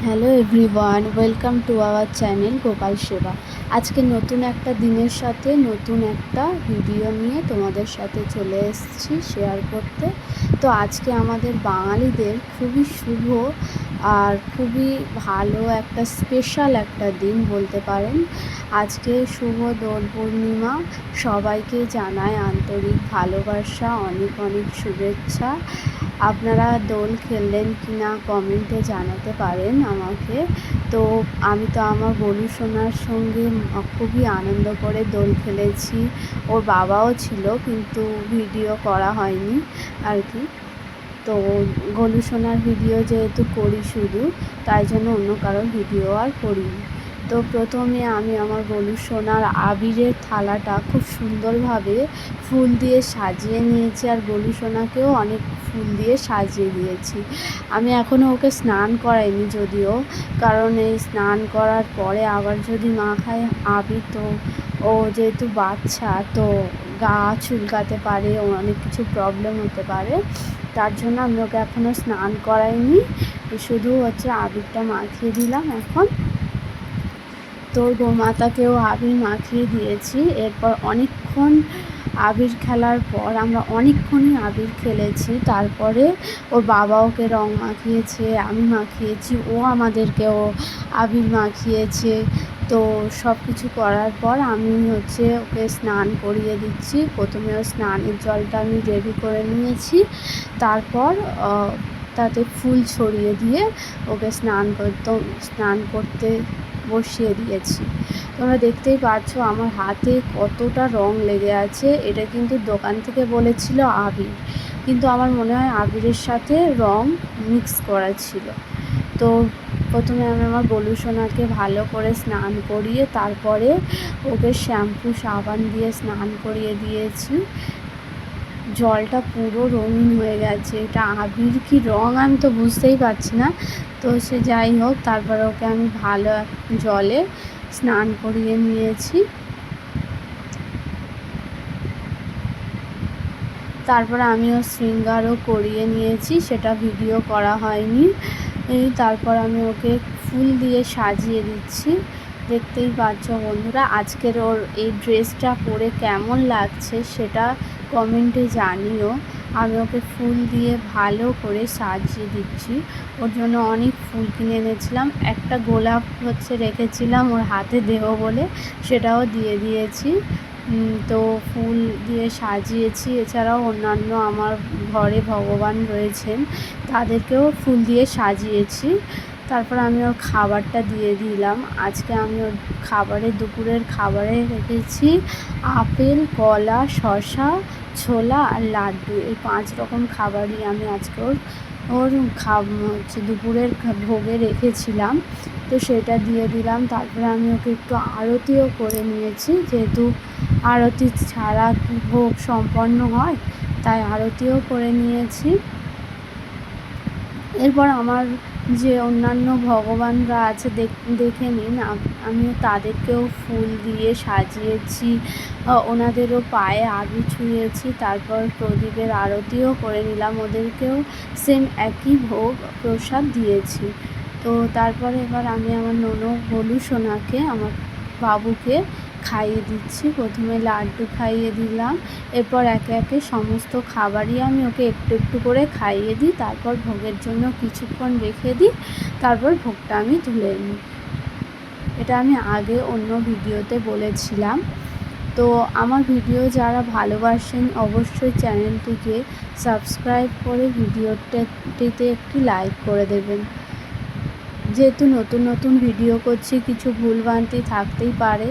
Hello everyone, welcome to our channel Gopal সেবা। আজকে নতুন একটা দিনের সাথে নতুন একটা ভিডিও নিয়ে তোমাদের সাথে চলে এসেছি শেয়ার করতে। তো আজকে আমাদের বাঙালিদের খুবই শুভ আর খুবই ভালো একটা স্পেশাল একটা দিন বলতে পারেন। আজকে শুভ দোল পূর্ণিমা। সবাইকে জানায় আন্তরিক ভালোবাসা, অনেক অনেক শুভেচ্ছা। আপনারা দোল খেললেন কি না কমেন্টে জানাতে পারেন আমাকে। তো আমি তো আমার গোলু সোনার সঙ্গে খুবই আনন্দ করে দোল খেলেছি। ওর বাবাও ছিল কিন্তু ভিডিও করা হয়নি আর কি। তো গোলু সোনার ভিডিও যেহেতু করি শুধু, তাই জন্য অন্য কারোর ভিডিও আর করিনি। তো প্রথমে আমি আমার গোলু সোনার আবিরের থালাটা খুব সুন্দরভাবে ফুল দিয়ে সাজিয়ে নিয়েছি, আর গোলু সোনাকেও অনেক ফুল দিয়ে সাজিয়ে দিয়েছি। আমি এখনও ওকে স্নান করাইনি যদিও, কারণ এই স্নান করার পরে আবার যদি মাখায় আবির তো ও যেহেতু বাচ্চা তো গা চুলকাতে পারে, অনেক কিছু প্রবলেম হতে পারে। তার জন্য আমি ওকে এখনও স্নান করাইনি, শুধু আবিরটা মাখিয়ে দিলাম। এখন তোর গোমাতাকেও আবির মাখিয়ে দিয়েছি। এরপর অনেকক্ষণ আবির খেলার পর আমরা অনেকক্ষণই আবির খেলেছি। তারপরে ওর বাবা ওকে রং মাখিয়েছে, আমি মাখিয়েছি, ও আমাদেরকেও আবির মাখিয়েছে। তো সব কিছু করার পর আমি ওকে স্নান করিয়ে দিচ্ছি। প্রথমে ওর স্নানের জলটা আমি রেডি করে নিয়েছি, তারপর তাতে ফুল ছড়িয়ে দিয়ে ওকে স্নান করতে বসিয়ে দিয়েছি। তোমরা দেখতেই পাচ্ছ আমার হাতে কতটা রং লেগে আছে। এটা কিন্তু দোকান থেকে বলেছিল আবির, কিন্তু আমার মনে হয় আবিরের সাথে রং মিক্স করা ছিল। তো প্রথমে আমি আমার গোলু সোনাকে ভালো করে স্নান করিয়ে তারপরে ওকে শ্যাম্পু সাবান দিয়ে স্নান করিয়ে দিয়েছি। জলটা পুরো রঙিন হয়ে গেছে, এটা আবির কি রং আমি তো বুঝতেই পারছি না। তো সে যাই হোক, তারপরে ওকে আমি ভালো জলে স্নান করিয়ে নিয়েছি। তারপরে আমিও শৃঙ্গারও করিয়ে নিয়েছি, সেটা ভিডিও করা হয়নি। তারপর আমি ওকে ফুল দিয়ে সাজিয়ে দিচ্ছি। দেখতেই পাচ্ছ বন্ধুরা, আজকের ওর এই ড্রেসটা পরে কেমন লাগছে সেটা কমেন্টে জানিও। আমি ওকে ফুল দিয়ে ভালো করে সাজিয়ে দিচ্ছি। ওর জন্য অনেক ফুল কিনে এনেছিলাম। একটা গোলাপ রেখেছিলাম ওর হাতে দেবো বলে, সেটাও দিয়ে দিয়েছি। তো ফুল দিয়ে সাজিয়েছি। এছাড়াও অন্যান্য আমার ঘরে ভগবান রয়েছেন, তাদেরকেও ফুল দিয়ে সাজিয়েছি। তারপর আমি ওর খাবারটা দিয়ে দিলাম। আজকে আমি ওর দুপুরের খাবারে রেখেছি আপেল, কলা, শসা, ছোলা আর লাড্ডু। এই 5 রকম খাবারই আমি আজকে ওর দুপুরের ভোগে রেখেছিলাম। তো সেটা দিয়ে দিলাম। তারপরে আমি ওকে একটু আরতিও করে নিয়েছি, যেহেতু আরতি ছাড়া ভোগ সম্পন্ন হয়, তাই আরতিও করে নিয়েছি। এরপর আমার যে অন্যান্য ভগবানরা আছে দেখে নিন, আমিও তাদেরকেও ফুল দিয়ে সাজিয়েছি, ওনাদেরও পায়ে আবির ছুঁয়েছি। তারপর প্রদীপের আরতিও করে নিলাম, ওদেরকেও সেম একই ভোগ প্রসাদ দিয়েছি। তো তারপরে এবার আমি আমার গোলু সোনাকে, আমার বাবুকে খাইয়ে দিচ্ছি। প্রথমে লাড্ডু খাইয়ে দিলাম, এরপর একে একে সমস্ত খাবারই আমি ওকে একটু একটু করে খাইয়ে দিই। তারপর ভোগের জন্য কিছুক্ষণ রেখে দিই, তারপর ভোগটা আমি তুলে নিই। এটা আমি আগে অন্য ভিডিওতে বলেছিলাম। তো আমার ভিডিও যারা ভালোবাসেন অবশ্যই চ্যানেলটিকে সাবস্ক্রাইব করে ভিডিওটিতে একটি লাইক করে দেবেন। যেহেতু নতুন নতুন ভিডিও করছি, কিছু ভুলভ্রান্তি থাকতেই পারে,